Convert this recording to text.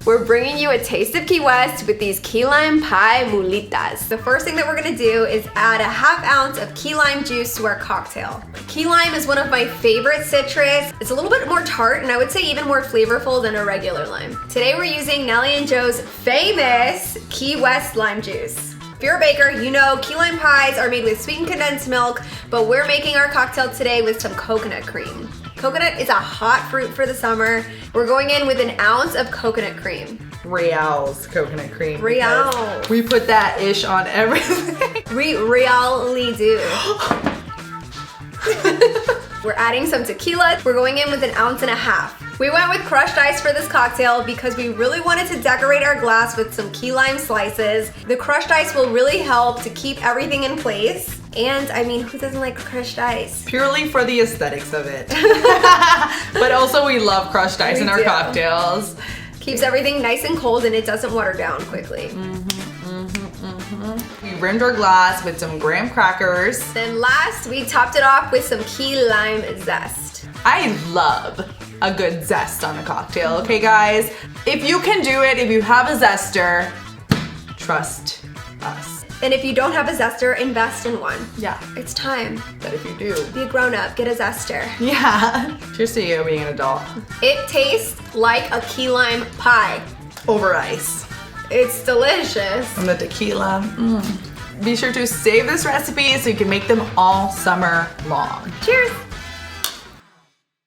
We're bringing you a taste of Key West with these key lime pie mulitas. The first thing that we're gonna do is add a ½ ounce of key lime juice to our cocktail. Key lime is one of my favorite citrus. It's a little bit more tart and I would say even more flavorful than a regular lime. Today we're using Nellie and Joe's famous Key West lime juice. If you're a baker, you know key lime pies are made with sweetened condensed milk, but we're making our cocktail today with some coconut cream. Coconut is a hot fruit for the summer. We're going in with an ounce of coconut cream. Real's coconut cream. Real. We put that ish on everything. We really do. We're adding some tequila. We're going in with an ounce and a half. We went with crushed ice for this cocktail because we really wanted to decorate our glass with some key lime slices. The crushed ice will really help to keep everything in place. And I mean, who doesn't like crushed ice? Purely for the aesthetics of it. But also we love crushed ice in our cocktails. Keeps everything nice and cold and it doesn't water down quickly. We rimmed our glass with some graham crackers. Then last, we topped it off with some key lime zest. I love a good zest on a cocktail, okay guys? If you can do it, if you have a zester, trust us. And if you don't have a zester, invest in one. Yeah. It's time. But if you do, be a grown-up, get a zester. Yeah. Cheers to you being an adult. It tastes like a key lime pie. Over ice. It's delicious. And the tequila. Be sure to save this recipe so you can make them all summer long. Cheers.